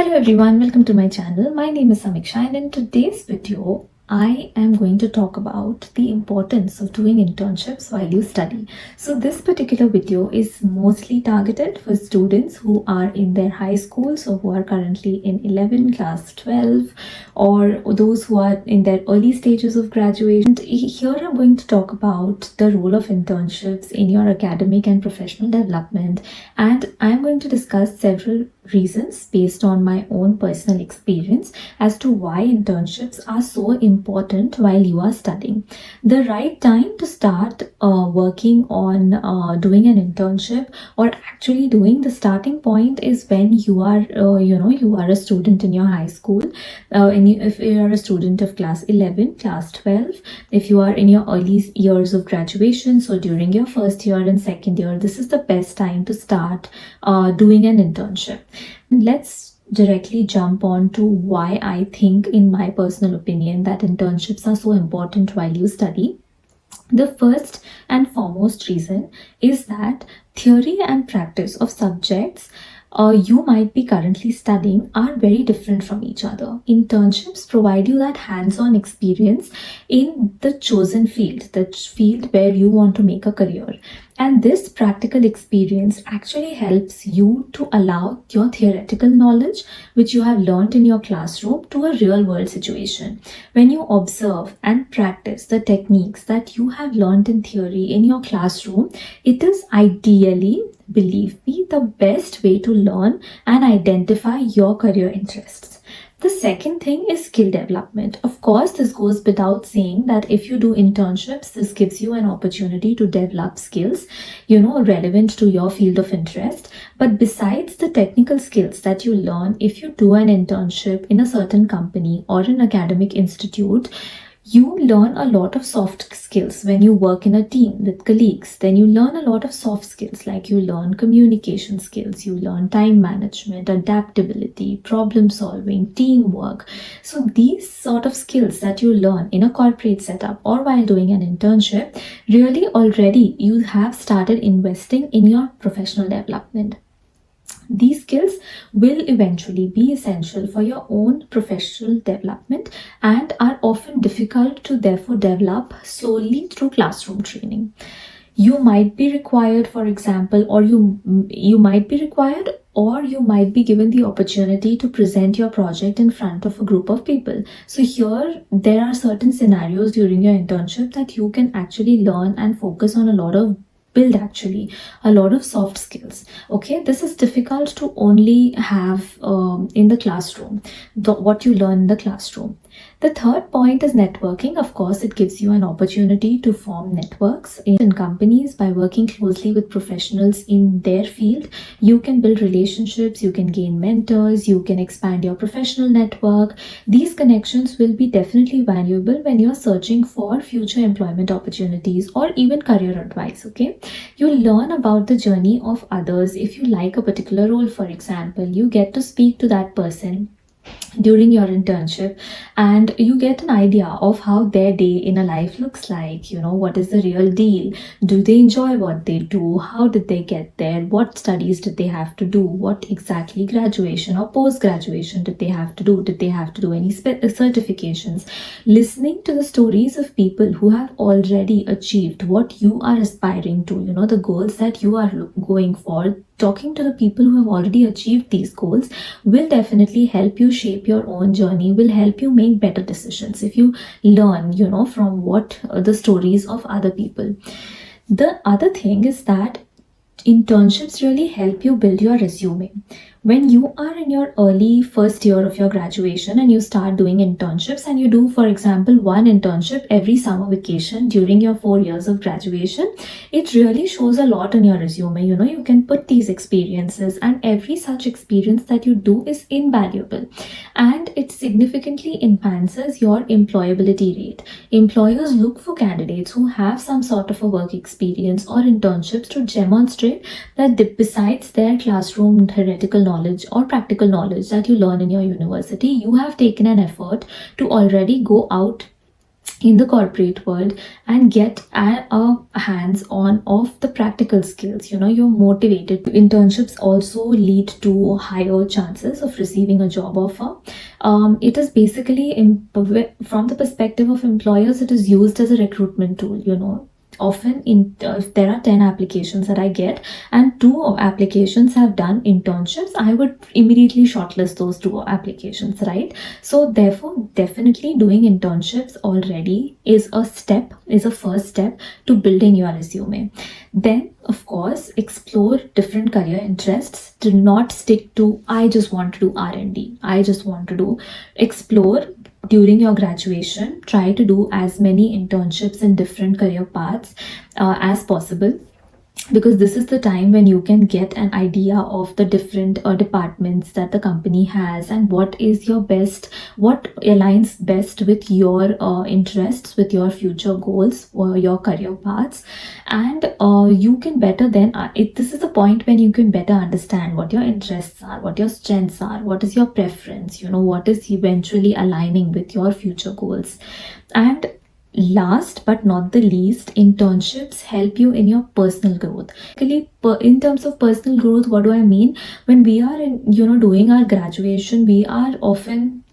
Hello everyone, welcome to my channel. My name is Samiksha, and in today's video I am going to talk about the importance of doing internships while you study. So this particular video is mostly targeted for students who are in their high schools or who are currently in 11 class 12, or those who are in their early stages of graduation. And here I'm going to talk about the role of internships in your academic and professional development, and I'm going to discuss several reasons based on my own personal experience as to why internships are so important while you are studying. The right time to start working on doing an internship, or actually doing the starting point, is when you are you are a student in your high school, if you are a student of class 11, class 12, if you are in your early years of graduation, so during your first year and second year, this is the best time to start doing an internship. Let's directly jump on to why I think, in my personal opinion, that internships are so important while you study. The first and foremost reason is that theory and practice of subjects you might be currently studying are very different from each other. Internships provide you that hands-on experience in the chosen field, the field where you want to make a career. And this practical experience actually helps you to allow your theoretical knowledge, which you have learned in your classroom, to a real world situation. When you observe and practice the techniques that you have learned in theory in your classroom, it is ideally, believe me, the best way to learn and identify your career interests. The second thing is skill development. Of course, this goes without saying that if you do internships, this gives you an opportunity to develop skills, relevant to your field of interest. But besides the technical skills that you learn if you do an internship in a certain company or an academic institute, you learn a lot of soft skills when you work in a team with colleagues. Then you learn a lot of soft skills, like you learn communication skills, you learn time management, adaptability, problem solving, teamwork. So these sort of skills that you learn in a corporate setup or while doing an internship, really already you have started investing in your professional development. These skills will eventually be essential for your own professional development and are often difficult to therefore develop solely through classroom training. You might be required, for example, or you might be required, or you might be given the opportunity to present your project in front of a group of people. So here there are certain scenarios during your internship that you can actually learn and focus on build a lot of soft skills. Okay, this is difficult to only have in the classroom, what you learn in the classroom. The third point is networking. Of course, it gives you an opportunity to form networks in companies by working closely with professionals in their field. You can build relationships, you can gain mentors, you can expand your professional network. These connections will be definitely valuable when you're searching for future employment opportunities or even career advice. Okay, you learn about the journey of others. If you like a particular role, for example, you get to speak to that person during your internship, and you get an idea of how their day in a life looks like. What is the real deal? Do they enjoy what they do? How did they get there? What studies did they have to do? What exactly graduation or post-graduation did they have to do? Did they have to do any certifications? Listening to the stories of people who have already achieved what you are aspiring to, the goals that you are going for, talking to the people who have already achieved these goals will definitely help you shape your own journey, will help you make better decisions if you learn, from what the stories of other people. The other thing is that internships really help you build your resume. When you are in your early first year of your graduation and you start doing internships, and you do, for example, one internship every summer vacation during your 4 years of graduation, it really shows a lot on your resume. You can put these experiences, and every such experience that you do is invaluable, and it significantly enhances your employability rate. Employers look for candidates who have some sort of a work experience or internships to demonstrate that besides their classroom theoretical knowledge or practical knowledge that you learn in your university, you have taken an effort to already go out in the corporate world and get a hands on of the practical skills. You're motivated. Internships also lead to higher chances of receiving a job offer. It is basically from the perspective of employers, it is used as a recruitment tool. Often if there are 10 applications that I get and 2 applications have done internships, I would immediately shortlist those 2 applications, right? So therefore, definitely doing internships already is a first step to building your resume. Then of course, explore different career interests. Do not stick to, I just want to do R&D, I just want to do. Explore during your graduation. Try to do as many internships in different career paths as possible, because this is the time when you can get an idea of the different departments that the company has, and what aligns best with your interests, with your future goals or your career paths. And you can better then this is the point when you can better understand what your interests are, what your strengths are, what is your preference, what is eventually aligning with your future goals. And last but not the least, internships help you in your personal growth. In terms of personal growth, what do I mean? When we are doing our graduation, we are often,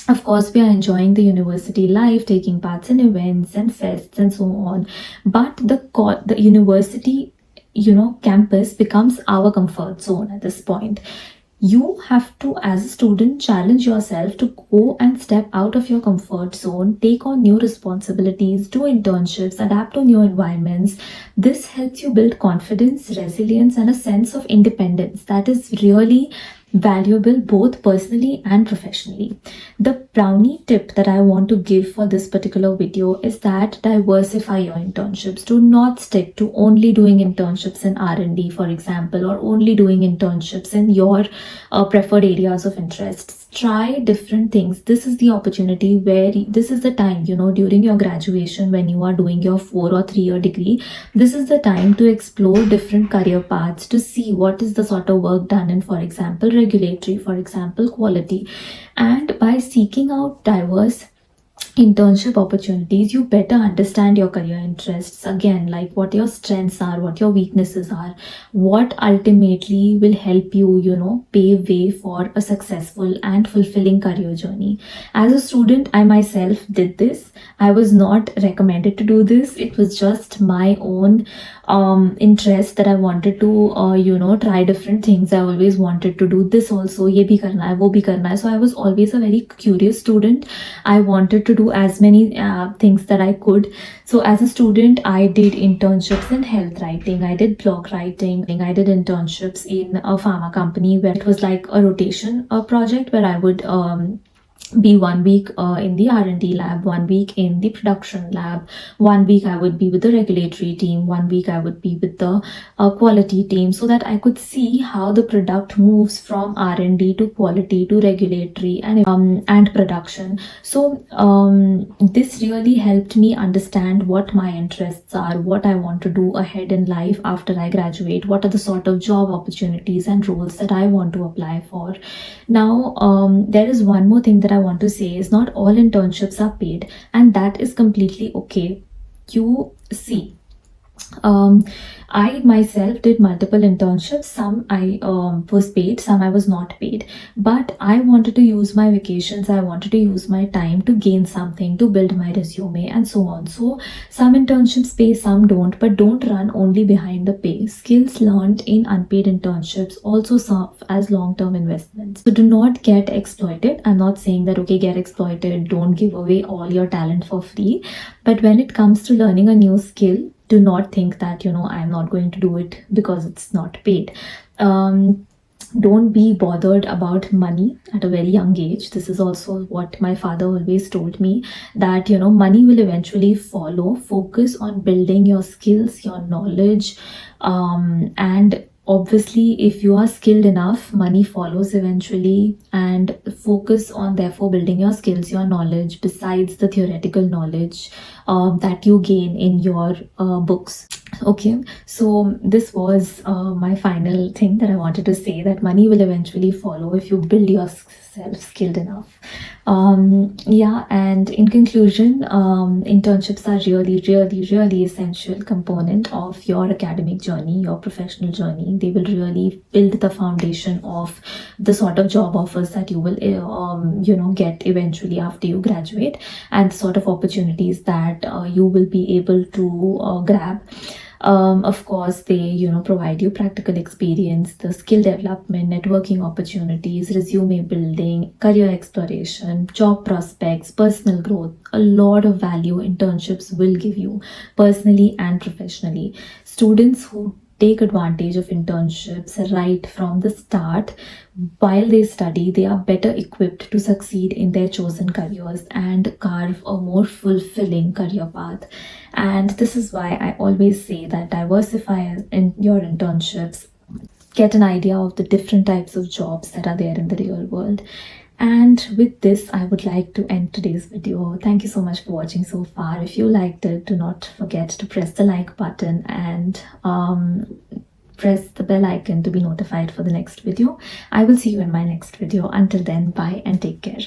of course, we are enjoying the university life, taking parts in events and fests and so on. But the university, campus becomes our comfort zone at this point. You have to, as a student, challenge yourself to go and step out of your comfort zone, take on new responsibilities, do internships, adapt to new environments. This helps you build confidence, resilience, and a sense of independence that is really valuable both personally and professionally. The brownie tip that I want to give for this particular video is that diversify your internships. Do not stick to only doing internships in R&D, for example, or only doing internships in your preferred areas of interest. Try different things. This is the opportunity where this is the time, during your graduation, when you are doing your 4 or 3 year degree, this is the time to explore different career paths, to see what is the sort of work done in, for example, regulatory, for example, quality. And by seeking out diverse internship opportunities, you better understand your career interests, again, like what your strengths are, what your weaknesses are, what ultimately will help you, pave way for a successful and fulfilling career journey. As a student, I myself did this. I was not recommended to do this. It was just my own interest that I wanted to try different things. I always wanted to do this also, ye bhi karna hai, wo bhi karna hai. So I was always a very curious student. I wanted to do as many things that I could. So as a student, I did internships in health writing, I did blog writing, I did internships in a pharma company where it was like a rotation project where I would be 1 week in the R&D lab, 1 week in the production lab, 1 week I would be with the regulatory team, 1 week I would be with the quality team, so that I could see how the product moves from R&D to quality to regulatory and production. So this really helped me understand what my interests are, what I want to do ahead in life after I graduate, what are the sort of job opportunities and roles that I want to apply for. Now, there is one more thing that I want to say is not all internships are paid, and that is completely okay. You see, I myself did multiple internships. Some I was paid, some I was not paid. But I wanted to use my vacations, I wanted to use my time to gain something, to build my resume and so on. So some internships pay, some don't, but don't run only behind the pay. Skills learned in unpaid internships also serve as long-term investments. So do not get exploited. I'm not saying that, okay, get exploited, don't give away all your talent for free. But when it comes to learning a new skill, do not think that, I'm not going to do it because it's not paid. Don't be bothered about money at a very young age. This is also what my father always told me, that, money will eventually follow. Focus on building your skills, your knowledge, and obviously, if you are skilled enough, money follows eventually. And focus on therefore building your skills, your knowledge, besides the theoretical knowledge that you gain in your books. Okay, so this was my final thing that I wanted to say, that money will eventually follow if you build your yourself skilled enough. Yeah, and in conclusion, internships are really essential component of your academic journey, your professional journey. They will really build the foundation of the sort of job offers that you will get eventually after you graduate, and the sort of opportunities that you will be able to grab. Of course, they provide you practical experience, the skill development, networking opportunities, resume building, career exploration, job prospects, personal growth. A lot of value internships will give you personally and professionally. Students who take advantage of internships right from the start while they study, they are better equipped to succeed in their chosen careers and carve a more fulfilling career path. And this is why I always say that diversify in your internships, get an idea of the different types of jobs that are there in the real world. And with this, I would like to end today's video. Thank you so much for watching so far. If you liked it, do not forget to press the like button and press the bell icon to be notified for the next video. I will see you in my next video. Until then, bye and take care.